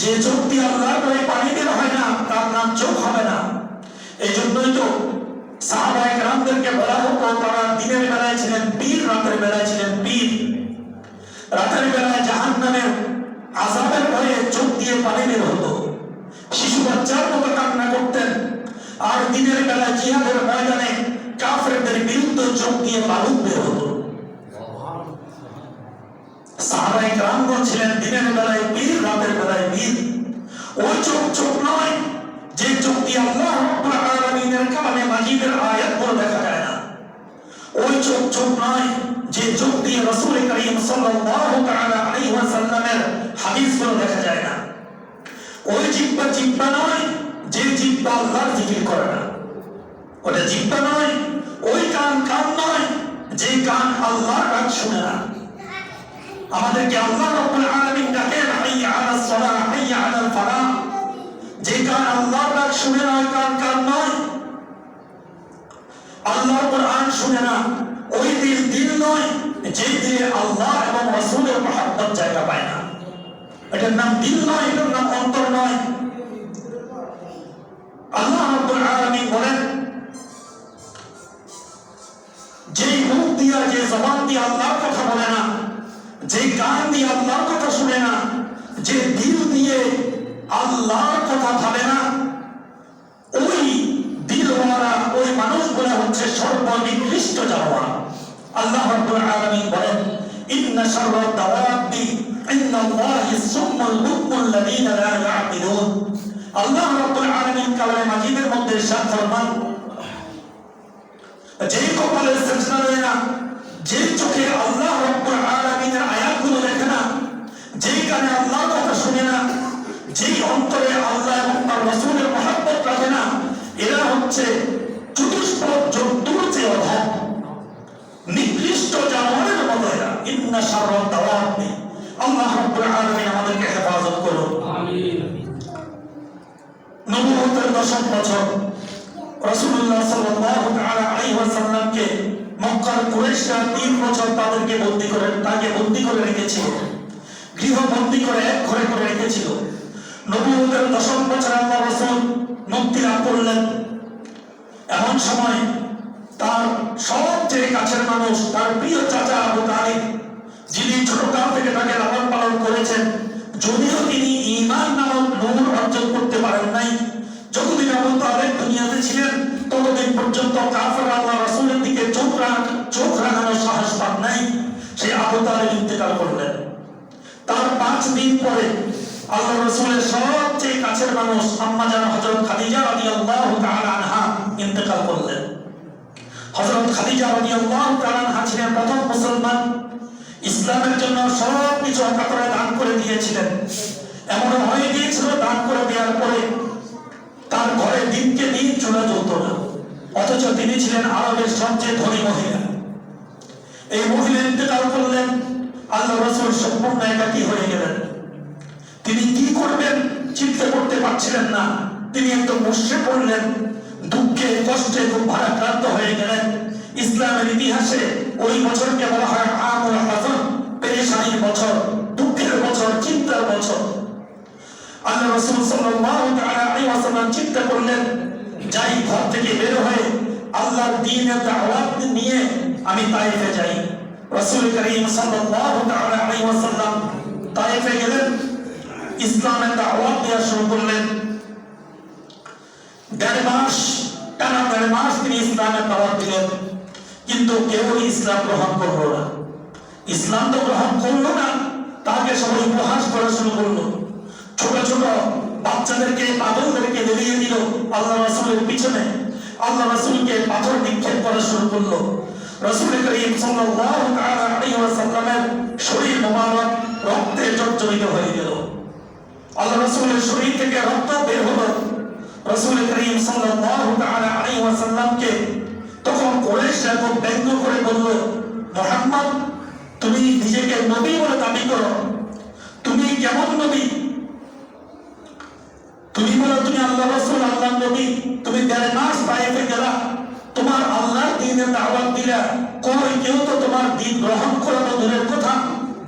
যে চোখ দিয়ে আল্লাহর ভয়ে পানি বের হয় না, তার নাম চোখ হবে না। এই জন্যই তো সাহাবায়ে কেরামদেরকে বলা হতো তারা দিনের বেলায় ছিলেন পীর, রাতের বেলায় ছিলেন পীর। রাতের বেলায় জাহান্নামের আযাবের ভয়ে চোখ দিয়ে পানি বের হতো, শিশু বাচ্চার মতো কান্না করতেন। আর দিনের বেলায় জিহাদের ময়দানে কাফেরদের বিরুদ্ধে চোখ দিয়ে বারুদ বের হতো। সাহাবায়ে কেরামগণ ছিলেন দিনের বেলায় পীর, রাতের বেলায় পীর। ওই চোখ চোখ নয় যে চোখ দিয়ে আল্লাহ রাব্বুল আলামিনের কালামে মাজিদের আয়াতগুলো দেখা যায় না। ওই চোখ চোখ নয় যে চোখ দিয়ে রাসূল করিম সাল্লাল্লাহু তাআলা আলাইহি ওয়াসাল্লামের হাদিসগুলো দেখা যায় না। ওই জিহ্বা জিহ্বা নয় যে জিহ্বা আল্লাহর জিকির করে না, ওটা জিহ্বা নয়। ওই কান কান নয় যে কান আল্লাহর ডাক শুনে না। আমাদেরকে আল্লাহ রাব্বুল আলামিন ডাকেন হাইয়া আলাস সালাহ, হাইয়া আলাল ফালাহ। যে কান আল্লাহর ডাক শুনে না, ওই কান কান নয়। আল্লাহর কোরআন শুনে না, ওই দিল দিল নয় যে দিলে আল্লাহ এবং রাসূলের মহব্বত জায়গা পায় না। এটার নাম দিল নয়, এটার নাম অন্তর নয়। আল্লাহ রাব্বুল আলামিন বলেন, যে মুখ দিয়া যে জবান দিয়ে আল্লাহর কথা বলে না, যে কান দিয়ে আল্লাহর কথা শুনে না, যে দিল দিয়ে আল্লাহর কথা ভাবে না, ওই দিলওয়ালা ওই মানুষগুলো হচ্ছে সর্বনিকৃষ্ট জানোয়ার। আল্লাহ রাব্বুল আলামিন বলেন, ইন্না শাররাদ দাওয়াবি ইনদাল্লাহি সুম্মুল বুকমুল লাযীনা লা ইয়াকিলুন। আল্লাহ রাব্বুল আলামিন কালামে মাজিদের মধ্যে ইরশাদ ফরমান, যেই কপালে সিজদা দেয় না, যেই চোখে আল্লাহ রাব্বুল আলামিনের আয়াতগুলো দেখে না, যেই কানে আল্লাহর কথা শুনে না, যেই অন্তরে আল্লাহ এবং তার রাসূলের মহব্বত রাখে না, এরা হচ্ছে চতুষ্পদ জন্তুর চেয়ে অধম, নিকৃষ্ট জানোয়ারের মতো এরা। ইন্না শাররাদ দাওয়াবি। আল্লাহ রাব্বুল আলামিন আমাদেরকে হেফাজত করুন, আমিন। নবুয়তের 10 বছর রাসূলুল্লাহ সাল্লাল্লাহু তাআলা আলাইহি ওয়াসাল্লামকে মক্কার কুরাইশরা 3 বছর তাকে বন্দী করে রেখেছিল, গৃহবন্দী করে এক ঘরে করে রেখেছিল। নবুয়তের 10 বছর আল্লাহ রাসূল মুক্তি লাভ করলেন। এমন সময় তার সবচেয়ে কাছের মানুষ, তার প্রিয় চাচা আবু তালিব, যিনি ছোটকাল থেকে তাকে লালন পালন করেছেন, যদিও তিনি ঈমান নামক নূর অর্জন করতে পারেন নাই, যতদিন আবু তালিব দুনিয়াতে ছিলেন ততদিন পর্যন্ত কাফেররা আল্লাহ রাসূলের দিকে চোখ রাখানোর সাহস পান নাই। সেই আবু তালিব ইন্তেকাল করলেন। তার 5 দিন পরে আল্লাহ রাসূলের সবচেয়ে কাছের মানুষ আম্মা জান হযরত খাদিজা রাদিয়াল্লাহু তাআলা আনহা ইন্তেকাল করলেন। হযরত খাদিজা রাদিয়াল্লাহু তাআলা আনহা ছিলেন প্রথম মুসলমান, ইসলামের জন্য সব কিছু একাত্রে দান করে দিয়েছিলেন। এমন হয়ে গিয়েছিল দান করে দেওয়ার পরে তার ঘরে দিনকে দিন চুলা জ্বলত না, অথচ তিনি ছিলেন আরবের সবচেয়ে ধনী মহিলা। এই মহিলা ইন্তেকাল করলেন, আল্লাহ রাসূল সম্পূর্ণ একাকী হয়ে গেলেন। তিনি কি করবেন চিন্তা করতে পারছিলেন না। তিনি একদম মুশরিক পড়লেন, দুঃখে কষ্টে খুব ভারাক্রান্ত হয়ে গেলেন। ইসলামের ইতিহাসে ওই বছরকে বলা হয় আমুল হাযান, পেরেশানির বছর, দুঃখের বছর, চিন্তার বছর। আল্লাহ রাসূল সাল্লাল্লাহু তাআলা আলাইহি ওয়াসাল্লাম চিন্তা করলেন, যাই ঘর থেকে বের হয়ে আল্লাহর দ্বীনের দাওয়াত নিয়ে আমি তায়েফে যাই। রাসূল করিম সাল্লাল্লাহু তাআলা আলাইহি ওয়াসাল্লাম তায়েফে গেলেন, ইসলামের দাওয়াত দেওয়া শুরু করলেন। 1.5 মাস তিনি ইসলামের দাওয়াত দিলেন, কিন্তু কেউ ইসলাম গ্রহণ করলো না। ইসলাম তো গ্রহণ করলো না, তাকে সবাই উপহাস করা শুরু করলো। ছোট ছোট বাচ্চাদেরকে, পাগলদেরকে লেলিয়ে দিল আল্লাহ রাসূলের পিছনে। আল্লাহ রাসূলকে পাথর নিক্ষেপ করা শুরু করলো। রাসূল করিম সাল্লাল্লাহু তাআলা আলাইহি ওয়াসাল্লামের শরীর মোবারক রক্তে জর্জরিত হয়ে গেল। আল্লাহ রাসূলের শরীর থেকে রক্ত বের হলো। রাসূল করিম সাল্লাল্লাহু তাআলা আলাইহি ওয়াসাল্লামকে তখন কুরাইশরা খুব ব্যঙ্গ করে বলল, মুহাম্মদ, তুমি নিজেকে নবী বলে দাবি করো, তুমি কেমন নবী? তুমি বলো তুমি আল্লাহ রাসূল, আল্লাহর নবী, তুমি 1.5 মাস তায়েফে গেলা, তোমার আল্লাহর দ্বীনের দাওয়াত দিলা, কেউ তো তোমার দ্বীন গ্রহণ করা তো দূরের কথা,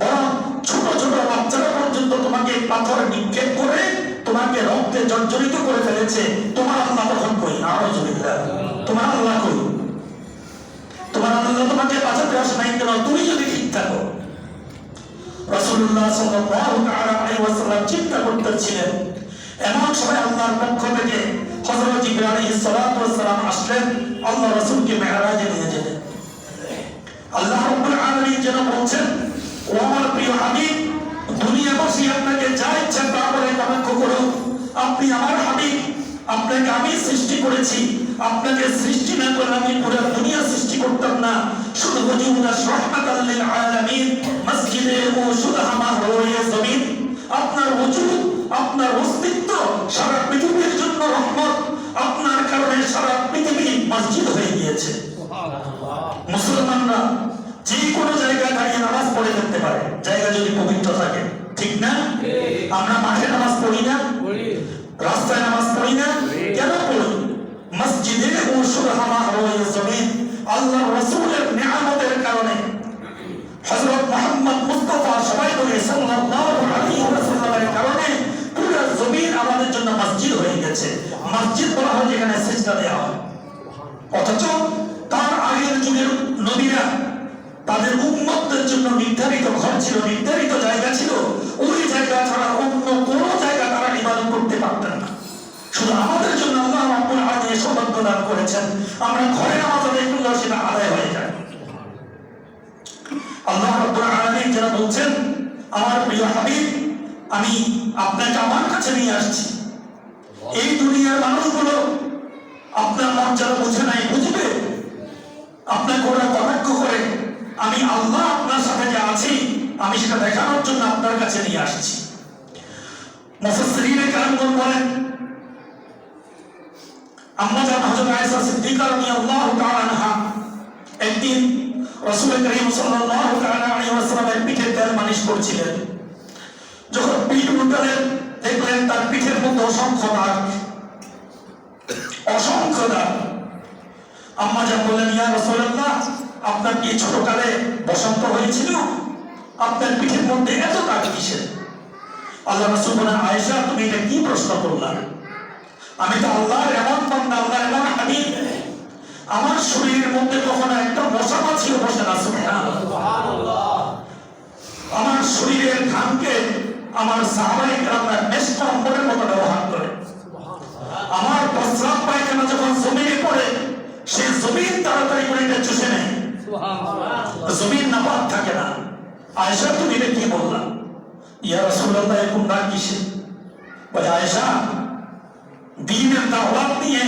বরং ছোট ছোট বাচ্চারা পর্যন্ত তোমাকে পাথর নিক্ষেপ করে তোমাকে রক্তে জর্জরিত করে ফেলেছে। তোমার আল্লাহ তখন কই? নাউযুবিল্লাহ। তোমার আল্লাহ কই? তোমার আল্লাহ তোমাকে বাঁচাতে আসে নাই কেন? তুমি যদি ঠিক থাকো। রাসূলুল্লাহ সাল্লাল্লাহু তাআলা আলাইহি ওয়াসাল্লাম চিন্তা করতেছিলেন। এমন সময় আল্লাহর পক্ষ থেকে হযরত জিবরাইল আলাইহিস সালাতু ওয়াস সালাম আসলেন, আল্লাহ রাসূলকে মেরাজে নিয়ে যেতেন। আল্লাহ রাব্বুল আলামিন যেন বলছেন, ও আমার প্রিয় হাবিব, দুনিয়াবাসী আপনাকে যা ইচ্ছা তা বলে কটাক্ষ করুক, আপনি আমার হাবিব, আপনাকে আমি সৃষ্টি করেছি। আপনাকে সৃষ্টি না করলে আমি পুরো দুনিয়া সৃষ্টি করতাম না। শুধু ওয়াজুদা রাহমাতাল লিল আলামিন, মসজিদে ও সুদহামা হয়ে জমিন, আপনার ওজুদ, আপনার অস্তিত্ব সারা পৃথিবীর জন্য রহমত। আপনার কারণে সারা পৃথিবী মসজিদ হয়ে গিয়েছে। মুসলমানরা যে কোনো জায়গায় দাঁড়িয়ে নামাজ পড়ে ফেলতে পারে, জায়গা যদি পবিত্র থাকে, ঠিক না? আমরা মাঠে নামাজ পড়ি না, রাস্তায় নামাজ পড়ি না, কেন পড়ি? মসজিদে ও সুদহামা হয়ে জমিন, আল্লাহর রাসূলের নিয়ামতের কারণে। হযরত মুহাম্মদ মুস্তাফা সবাই বলে সাল্লাল্লাহু আলাইহি ওয়াসাল্লামের কারণে পুরো জমিন আমাদের জন্য মসজিদ হয়ে গেছে। মসজিদ বলা হয় যেখানে সিজদা দেওয়া হয়। অথচ তার আগের যুগের নবীরা তাদের উম্মতদের জন্য নির্ধারিত ঘর ছিল, নির্ধারিত জায়গা ছিল। ওই জায়গা ছাড়া অন্য কোনো জায়গা তারা ইবাদত করতে পারতেন না। শুধু আমাদের জন্য আল্লাহ রাব্বুল আলামিন সৌভাগ্য দান করেছেন, আমরা ঘরে নামাজ আদায় করলেও সেটা আদায় হয়ে যায়। বলছেন, আমার প্রিয় হাবিব, আমি আপনাকে আমার কাছে নিয়ে আসছি। এই দুনিয়ার মানুষগুলো আপনার মর্যাদা বুঝে নাই, বুঝবে আপনাকে ওরা কটাক্ষ করে। আমি আল্লাহ আপনার সাথে যে আছি, আমি সেটা দেখানোর জন্য আপনার কাছে নিয়ে আসছি। মুফাসসিরিনে কেরামগণ বলেন, আম্মা জান হযরত আয়েশা সিদ্দিকা রাদিয়াল্লাহু তাআলা আনহা একদিন রাসূল করিম সাল্লাল্লাহু তাআলা আলাইহি ওয়াসাল্লামের পিঠে তেল মালিশ করছিলেন। যখন পিঠ উল্টালেন, দেখলেন তার পিঠের মধ্যে অসংখ্য দাগ, অসংখ্য দাগ। আম্মা জান বললেন, ইয়া রাসূলুল্লাহ, আপনার কি ছোটকালে বসন্ত হয়েছিল? আপনার পিঠের মধ্যে এত দাগ কিসের? আল্লাহ রাসূল বলেন, আয়েশা, তুমি এটা কি প্রশ্ন করলা? আমি তো আল্লাহর এমন বান্দা, আল্লাহর এমন হাবিব, আমার শরীরের মধ্যে কখনো একটা মশা মাছিও বসে না। সুবহানাল্লাহ। আমার শরীরের ঘামকে আমার সাহাবায়ে কেরামরা মেশক অম্বরের মতো ব্যবহার করে। আমার প্রস্রাব পায়খানা যখন জমিনে পড়ে, সেই জমিন তাড়াতাড়ি করে এটা চুষে নেয়। জমিন নাপাক থাকে না। আয়েশা, তুমি এটা কি বললা? ইয়া রাসূলুল্লাহ, এরকম রাগ কিসে? বলে, আয়েশা, দ্বীনের দাওয়াত নিয়ে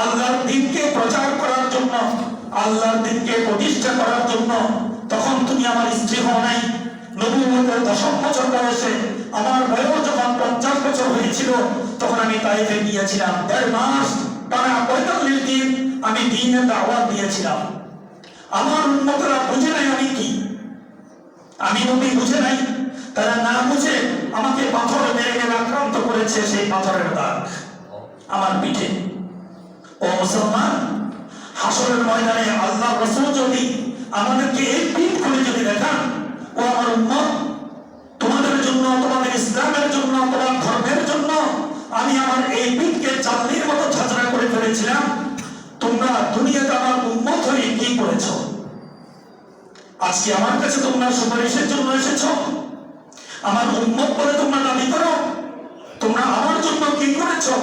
আল্লাহর দ্বীনকে প্রচার করার জন্য, আল্লাহর দ্বীনকে প্রতিষ্ঠা করার জন্য তখন তুমি আমার স্ত্রী হও নাই। নবুয়তের 10ম বছর বয়সে আমার বয়স যখন 50 বছর হয়েছিল, তখন আমি তায়েফে গিয়েছিলাম। 1.5 মাস টানা 45 দিন আমি দ্বীনের দাওয়াত দিয়েছিলাম। আমার উম্মতরা বুঝে নাই আমি কি, আমি নবী বুঝে নাই। তারা না বুঝে আমাকে পাথরে মেরে মেরে আক্রান্ত করেছে, সেই পাথরের দাগ আমার পিঠে। ও মুসলমান, হাসরের ময়দানে আল্লাহ রাসূল যদি আমাদেরকে এই পিঠ খুলে যদি দেখান, ও আমার উম্মত, তোমাদের জন্য, তোমাদের ইসলামের জন্য, তোমার ধর্মের জন্য আমি আমার এই পিঠকে চাঁদনির মতো ঝাঁঝরা করে ফেলেছিলাম, তোমরা দুনিয়াতে আমার উম্মত হয়ে কি করেছো? আজকে আমার কাছে তোমরা সুপারিশের জন্য এসেছো, আমার উম্মত বলে তোমরা দাবি করো। তোমরা আমার জন্য কি করেছো?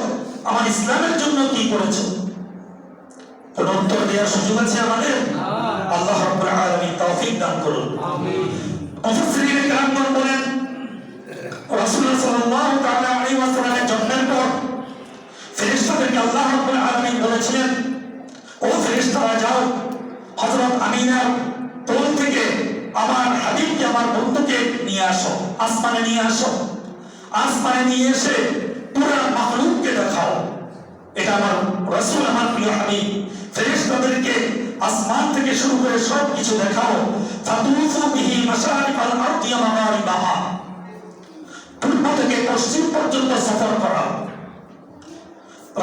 আমার ইসলামের জন্য কি করেছো? কোন উত্তর দেওয়ার সুযোগ আছে আমাদের? আল্লাহ রাব্বুল আলামিন তৌফিক দান করুন। আমিন। মুফাসসিরিনে কেরামগণ বলেন, রাসূলুল্লাহ সাল্লাল্লাহু তাআলা আলাইহি ওয়াসাল্লামের জন্মের পর ফেরেশতাদেরকে আল্লাহ রাব্বুল আলামিন বলেছিলেন, ও ফেরেশতারা যাও, হযরত আমিনার কোল থেকে আমার হাবিবকে, আমার বন্ধুকে নিয়ে আসো, আসমানে নিয়ে আসো। আসমানে নিয়ে এসে পুরো মাখলুককে দেখাও। এটা আমার রাসূল, আমার প্রিয় হাবিব। ফেরেশতাদেরকে আসমান থেকে শুরু করে সব কিছু দেখাও। ফাতুফু বিহি মাশারিকাল আরদি ওয়া মাগারিবাহা, পূর্ব থেকে পশ্চিম পর্যন্ত সফর করা।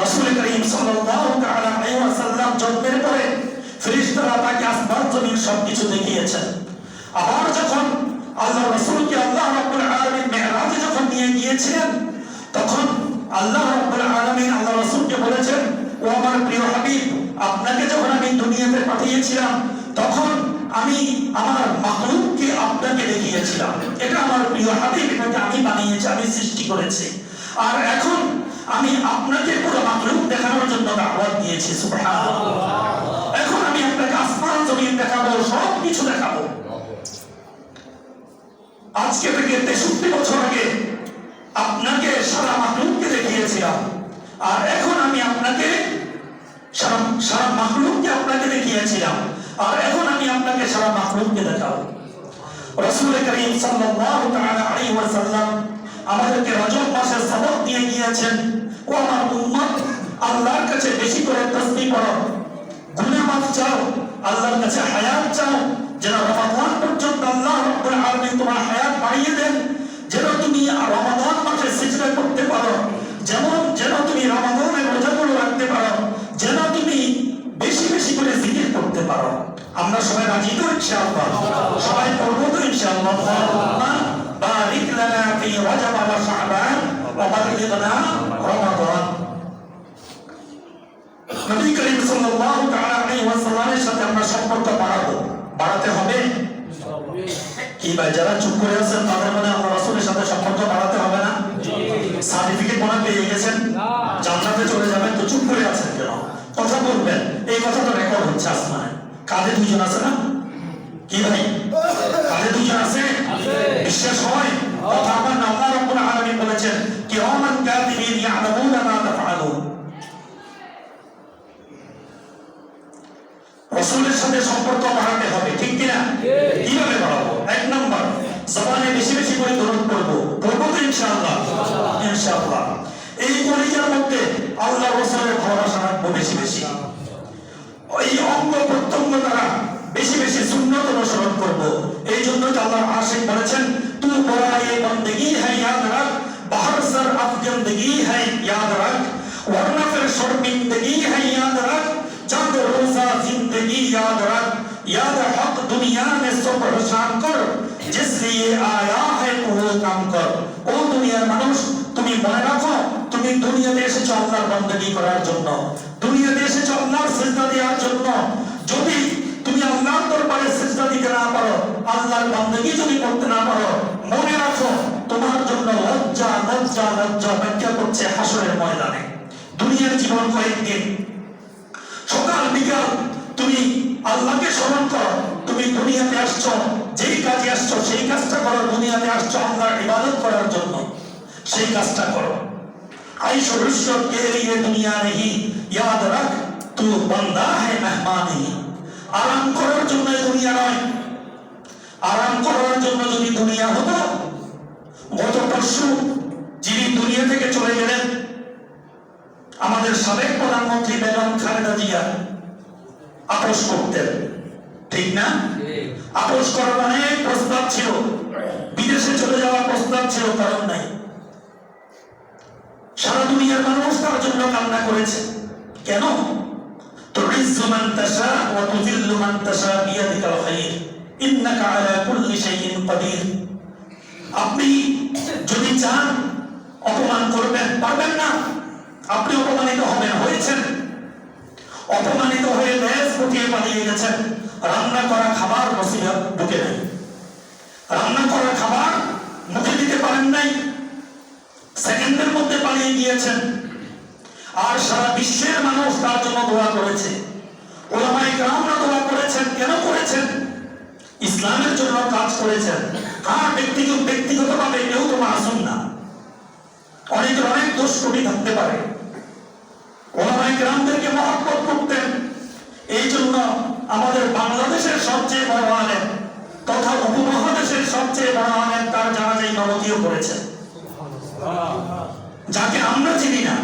রাসূল করিম সাল্লাল্লাহু তাআলা আলাইহি ওয়াসাল্লাম জন্মের পরে ফেরেশতারা তাকে আসমান জমিন সবকিছু দেখিয়েছেন। আবার যখন আল্লাহ রাসূলকে আল্লাহ রাব্বুল আলামিন মেরাজে যখন নিয়ে গিয়েছিলেন, তখন আল্লাহ রাব্বুল আলামিন আল্লাহ রাসূলকে বলেছেন, ও আমার প্রিয় হাবিব, আপনাকে যখন আমি দুনিয়াতে পাঠিয়েছিলাম, তখন আমি আমার মাখলুককে আপনাকে দেখিয়েছিলাম। এটা আমার প্রিয় হাবিব, এটাকে আমি বানিয়েছি, আমি সৃষ্টি করেছি। আর এখন আমি আপনাকে পুরো মাখলুক দেখানোর জন্য দাওয়াত দিয়েছি। সুবহানাল্লাহ। এখন আমি আপনাকে আসমান জমিন দেখাবো, সব কিছু দেখাবো। আজকে থেকে 63 বছর আগে আপনাকে সারা মাখলুককে দেখিয়েছিলাম, আর এখন আমি আপনাকে সারা মাখলুককে আপনাকে দেখিয়েছিলাম, আর এখন আমি আপনাকে সারা মাখলুককে দেখাবো। রাসূল করিম সাল্লাল্লাহু তাআলা আলাইহি ওয়াসাল্লাম আমাদেরকে রজব মাসের সবক দিয়ে গিয়েছেন, ও আমার উম্মত, আল্লাহর কাছে বেশি করে তাসবিহ পড়ো, গুনাহ মাফ চাও, আল্লাহর কাছে হায়াত চাও, যেন রমাদান পর্যন্ত আল্লাহ রাব্বুল আলামিন তোমার হায়াত বাড়িয়ে দেন, যেন তুমি রমাদান মাসে সিজদা করতে পারো, যেন তুমি রমাদানের রোজাগুলো রাখতে পারো, যেন তুমি বেশি বেশি করে জিকির করতে পারো। আমরা সবাই রাজি তো ইনশাআল্লাহ? সবাই করবো তো ইনশাআল্লাহ? বারিক লানা ফি রজব ওয়া শাবান ওয়া বাল্লিগনা রমাদান। নবী করিম সাল্লাল্লাহু তাআলা আলাইহি ওয়াসাল্লামের সাথে আমরা সম্পর্ক বাড়াতে হবে। কি ভাই, যারা চুপ করে আছেন তাদের মনে আমরা রাসূলের সাথে সম্পর্ক বাড়াতে হবে না? সার্টিফিকেট মনে পেয়ে গেছেন, জান্নাতে চলে যাবেন, তো চুপ করে আছেন কেন? কথা বলবেন। এই কথা তো রেকর্ড হচ্ছে আসমানে। কাঁধে দুজন আছে না? কি ভাই, কাঁধে দুজন আছে? বিশ্বাস হয়? কথা আমার আল্লাহ রাব্বুল আলামিন বলেছেন কিরামান কাতিবিন ইয়ালামুনা মা তাফআলুন। রাসূলের সাথে সম্পর্ক বাড়াতে হবে, ঠিক কিনা? কিভাবে বাড়াবো? এক নম্বর, জবানে বেশি বেশি করে দরুদ পড়বো। পড়বো তো ইনশাআল্লাহ? ইনশাআল্লাহ। এই কলিজার মধ্যে আল্লাহ রাসূলের ভালোবাসা রাখবো বেশি বেশি। ওই অঙ্গ প্রত্যঙ্গ দ্বারা বেশি বেশি সুন্নত অনুসরণ করবো। এই জন্য আল্লাহর আশিক বলেছেন তু বড়ায়ে বন্দেগি হ্যায় ইয়াদ রাখ, বাহর সর আফগন্দগি হ্যায় ইয়াদ রাখ, ওয়ারনা ফির শর্মিন্দগি হ্যায় ইয়াদ রাখ, চাঁদ রোজা জিন্দগি ইয়াদ রাখ, याद हक दुनिया में सुबह शाम कर जिसलिए आया है वो काम कर। ও দুনিয়ার মানুষ, তুমি মনে রাখো তুমি দুনিয়াতে এসেছো আল্লাহর বান্দাগি করার জন্য, দুনিয়াতে এসেছো আল্লাহর সিজদা দেওয়ার জন্য। যদি তুমি আল্লাহর দরবারে সিজদা দিতে না পারো, আল্লাহর বান্দাগি যদি করতে না পারো, মনে রাখো তোমার জন্য লজ্জা লজ্জা লজ্জা অপেক্ষা করছে হাসরের ময়দানে। দুনিয়ার জীবন কয়েকদিন, সকাল বিকাল তুমি আল্লাহকে স্মরণ করো। তুমি দুনিয়াতে আসছো, যেই কাজে আসছো সেই কাজটা করো। দুনিয়াতে আসছো আল্লাহর ইবাদত করার জন্য, সেই কাজটা করো। আইশো রুশত কে লিয়ে দুনিয়া নেহি, ইয়াদ রাখ তু বান্দা হে মেহমান নেহি। আরাম করার জন্য দুনিয়া নয়। আরাম করার জন্য যদি দুনিয়া হতো, গত পরশু যিনি দুনিয়া থেকে চলে গেলেন আমাদের সাবেক প্রধানমন্ত্রী বেগম খালেদা জিয়া আপোষ করতেন, ঠিক না? আপোষ করার অনেক প্রস্তাব ছিল, বিদেশে চলে যাওয়ার প্রস্তাব ছিল, কারণ নাই। সারা দুনিয়ার মানুষ তার জন্য কান্না করেছে। কেন? তুইজ্জু মান তাশা ওয়া তুযিল্লু মান তাশা বিয়াদিকাল খায়র ইন্নাকা আলা কুল্লি শাইইন কাদির। আপনি যদি চান অপমান করবেন, পারবেন না। আপনি অপমানিত হবেন, হয়েছেন। অপমানিত হয়ে লেজ গুটিয়ে পালিয়ে গেছেন। রান্না করা খাবার নসিবে ঢুকে নাই, রান্না করা খাবার মুখে দিতে পারেন নাই, সেকেন্ডের মধ্যে পালিয়ে গিয়েছেন। আর সারা বিশ্বের মানুষ তার জন্য দোয়া করেছে, ওলামায়ে কেরামরা দোয়া করেছেন। কেন করেছেন? ইসলামের জন্য কাজ করেছেন। আর ব্যক্তিগতভাবে কেউ তো মাসুম না, অনেকের অনেক দোষ ত্রুটি থাকতে পারে। ওলামায়ে কেরামদেরকে মহব্বত করতেন। এই জন্য আমাদের বাংলাদেশের সবচেয়ে বড় আলেম তথা উপমহাদেশের সবচেয়ে বড় আলেম তার জানাজা ইমামতিও করেছেন, যাকে আমরা চিনি না।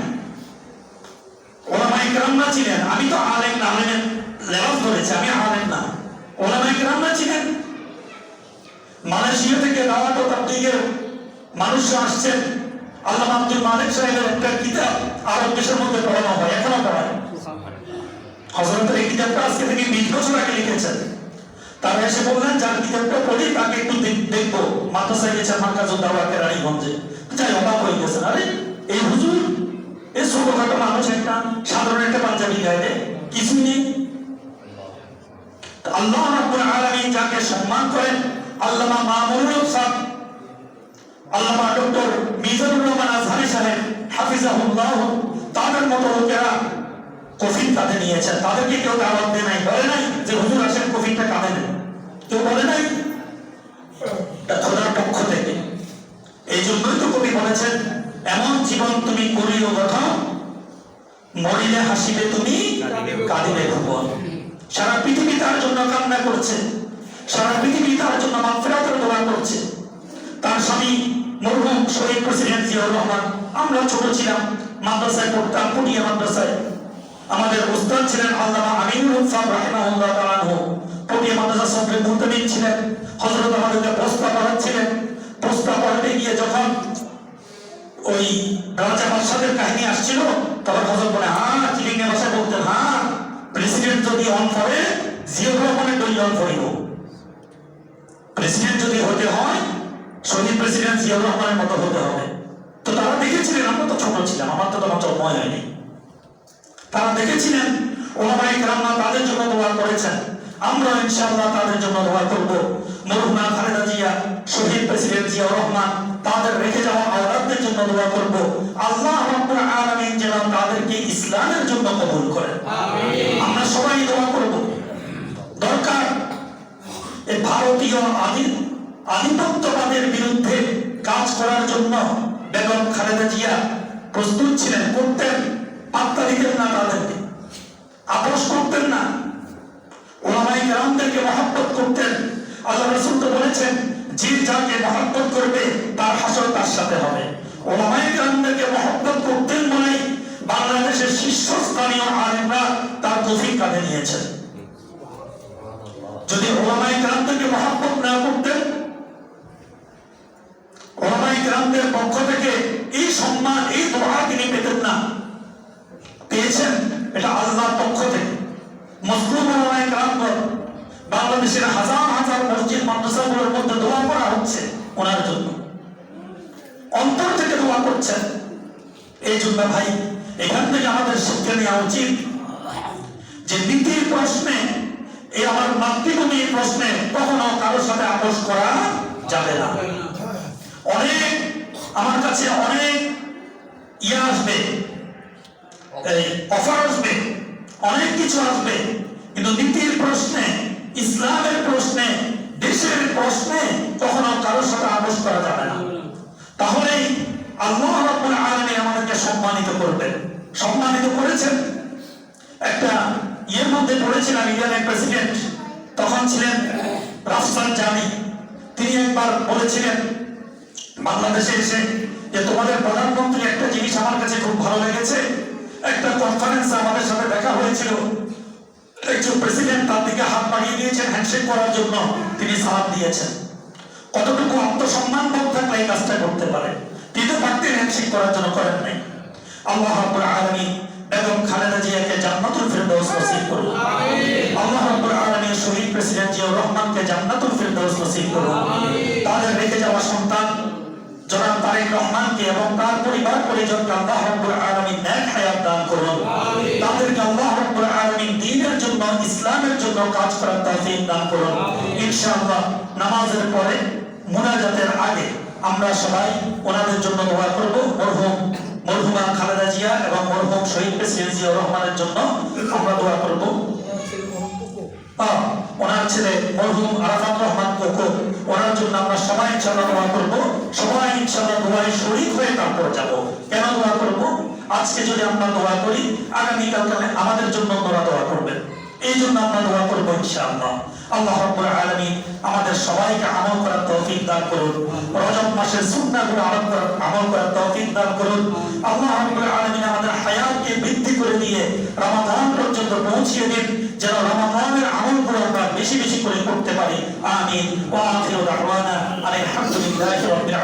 ওলামায়ে কেরামরা ছিলেন। আমি তো আলেম না, আলেমের লেবাস ধরেছি, আমি আলেম না। ওলামায়ে কেরামরা ছিলেন। মালয়েশিয়া থেকে দাওয়াত ও তাবলীগের মানুষরা আসছেন। আল্লামা আব্দুল মালিক সাহেবের একটা কিতাব আরব দেশের মধ্যে পড়ানো হয়, এখনো পড়ায়। হযরত এই কিতাবটা আজকে থেকে 20 বছর আগে লিখেছেন। তারা এসে বললেন যার কিতাবটা পড়ি তাকে একটু দেখবো। মাদ্রাসায় গেছেন মার্কাজুদ দাওয়াতে রানীগঞ্জে, যাই অবাক হয়ে গেছেন। আরে এই হুজুর, এই ছোটখাটো মানুষ, একটা সাধারণ একটা পাঞ্জাবি গায়ে, কিছুই নেই। আল্লাহ রাব্বুল আলামিন যাকে সম্মান করেন, আল্লামা মামুনুল হক সাহেব, আল্লামা ডক্টর মিজানুর রহমান আজহারি সাহেব হাফিজাহুল্লাহ, তাদের মতো লোকেরা কফিন কাঁধে নিয়েছেন। তাদেরকে কেউ দাওয়াত দেয় নাই, বলে নাই যে হুজুর আসেন কফিনটা কাঁধে নেন, কেউ বলে নাই। খোদার পক্ষ থেকে। এই জন্যই তো কবি বলেছেন এমন জীবন তুমি করিও গঠন, মরিলে হাসিবে তুমি কাঁদিবে ভুবন। সারা পৃথিবী তার জন্য কান্না করছে, সারা পৃথিবী তার জন্য মাগফিরাতের দোয়া করছে। তার স্বামী মরহুম শহীদ প্রেসিডেন্ট জিয়াউর রহমান, আমরা ছোট ছিলাম, মাদ্রাসায় পড়তাম, পুটিয়া মাদ্রাসায়। আমাদের উস্তাদ ছিলেন আল্লামা আমিনুল হক সাহেব রাহিমাহুল্লাহ তাআলা আনহু, পুটিয়া মাদ্রাসা সদরে মুহতামিম ছিলেন। হযরত আমাদেরকে প্রস্তাব পড়াচ্ছিলেন। প্রস্তাব পড়াতে গিয়ে যখন ওই রাজা বাদশাদের কাহিনী আসছিল, তখন হযরত বলে হ্যাঁ, চিলিংয়ে ভাষায় বলতেন, হ্যাঁ প্রেসিডেন্ট যদি অন করে জিয়াউর রহমানের দলীয় অন করিব। প্রেসিডেন্ট যদি হতে হয় শহীদ প্রেসিডেন্ট জিয়াউর রহমানের মতো হতে হবে। তো তারা দেখেছিলেন, আমরা তো ছোট ছিলাম, আমার তো তখন জন্ম হয়নি। তারা দেখেছিলেন ওলামায়ে কেরামরা তাদের জন্য দোয়া করেছেন। আমরা ইনশাআল্লাহ তাদের জন্য দোয়া করব। মরহুমা খালেদা জিয়া, শহীদ প্রেসিডেন্ট জিয়াউর রহমান, তাদের রেখে যাওয়া আওলাদদের জন্য দোয়া করব। আল্লাহ রাব্বুল আলামিন যেন তাদেরকে ইসলামের জন্য কবুল করেন, আমিন। আমরা সবাই দোয়া করব। দরকার এই ভারতীয় আধিপত্যবাদের বিরুদ্ধে কাজ করার জন্য বেগম খালেদা জিয়া প্রস্তুত ছিলেন, করতেন, পাত্তা দিতেন না, তাদেরকে আপোষ করতেন না, ওলামায়ে কেরামদেরকে মহব্বত করতেন। আল্লাহ রাসূল তো বলেছেন, যে যাকে মহব্বত করবে তার হাসর তার সাথে হবে। ওলামায়ে কেরামদেরকে মহব্বত করতেন বলেই বাংলাদেশের শীর্ষস্থানীয় আলেমরা তার তৌফিক কাঁধে নিয়েছেন। যদি ওলামায়ে কেরামদেরকে মহব্বত না করতেন, ওলামায়ে কেরামদের পক্ষ থেকে এই সম্মান, এই দোয়া তিনি পেতেন না। পেয়েছেন এটা আল্লাহর পক্ষ থেকে। মজলুম ওলামায়ে কেরামগণ, বাংলাদেশের হাজার হাজার মসজিদ মাদ্রাসাগুলোর মধ্যে দোয়া করা হচ্ছে ওনার জন্য, অন্তর থেকে দোয়া করছেন। এই জন্য ভাই, এখান থেকে আমাদের শিক্ষা নেওয়া উচিত যে নীতির প্রশ্নে, এই আমার মাতৃভূমির প্রশ্নে কখনো কারোর সাথে আপোষ করা যাবে না। অনেক আমার কাছে অনেক আসবে, অফার আসবে, অনেক কিছু আসবে, কিন্তু নীতির প্রশ্নে, ইসলামের প্রশ্নে, দেশের প্রশ্নে কখনো কারোর সাথে আপোষ করা যাবে না। তাহলেই আল্লাহ রাব্বুল আলামিন আমাদেরকে সম্মানিত করবেন, সম্মানিত করেছেন। একটা ইয়ের মধ্যে পড়েছিলাম, ইরানের প্রেসিডেন্ট তখন ছিলেন রাফসানজানি। তিনি একবার বলেছিলেন বাংলাদেশে এসে যে, তোমাদের প্রধানমন্ত্রী একটা জিনিস আমার কাছে খুব ভালো লেগেছে। একটা কনফারেন্সে আমাদের সাথে দেখা হয়েছিল, একজন প্রেসিডেন্ট তার দিকে হাত বাড়িয়ে দিয়েছেন হ্যান্ডশেক করার জন্য, তিনি সালাম দিয়েছেন। কতটুকু আত্মসম্মান বোধ থাকলে এই কাজটা করতে পারে। তিনি পারতেন হ্যান্ডশেক করার জন্য, করেন নাই। আল্লাহ রাব্বুল আলামিন বেগম খালেদা জিয়াকে জান্নাতুল ফেরদৌস নসিব করুন। আল্লাহ রাব্বুল আলামিন শহীদ প্রেসিডেন্ট জিয়াউর রহমানকে জান্নাতুল ফেরদৌস নসিব করুন। তাদের রেখে যাওয়া সন্তান জনাব তারেক রহমানকে এবং তার পরিবার পরিজনকে আল্লাহ রাব্বুল আলামিন নেক হায়াত দান করুন। তাদেরকে আল্লাহ রাব্বুল আলামিন দ্বীনের জন্য, ইসলামের জন্য কাজ করার তৌফিক দান করুন। ইনশাআল্লাহ নামাজের পরে, মুনাজাতের আগে আমরা সবাই ওনাদের জন্য দোয়া করব। মরহুমা খালেদা জিয়া এবং মরহুম শহীদ প্রেসিডেন্ট জিয়াউর রহমানের জন্য আমরা দোয়া করব। ওনার ছেলে মরহুম আরাফাত রহমান কোকো, ওনার জন্য আমরা সবাই ইনশাআল্লাহ দোয়া করব। সবাই ইনশাআল্লাহ দোয়ায় শরীক হয়ে তারপর যাব। কেন দোয়া করব? আজকে যদি আমরা দোয়া করি, আগামীকালকে আমাদের জন্য দোয়া করবেন। এই জন্য আমরা দোয়া করব ইনশাআল্লাহ। আল্লাহ রাব্বুল আলামিন আমাদের সবাইকে আমল করার তৌফিক দান করুন। রজব মাসের সুন্নাহগুলো আমল করার তৌফিক দান করুন। আল্লাহ রাব্বুল আলামিন আমাদের হায়াতকে বৃদ্ধি করে দিয়ে রমাদান পর্যন্ত পৌঁছিয়ে দিন, যেন রমাদানের আমলগুলো আমরা বেশি বেশি করে করতে পারি। আমিন। ওয়া আখিরু দাওয়ানা আলহামদুলিল্লাহি রাব্বিল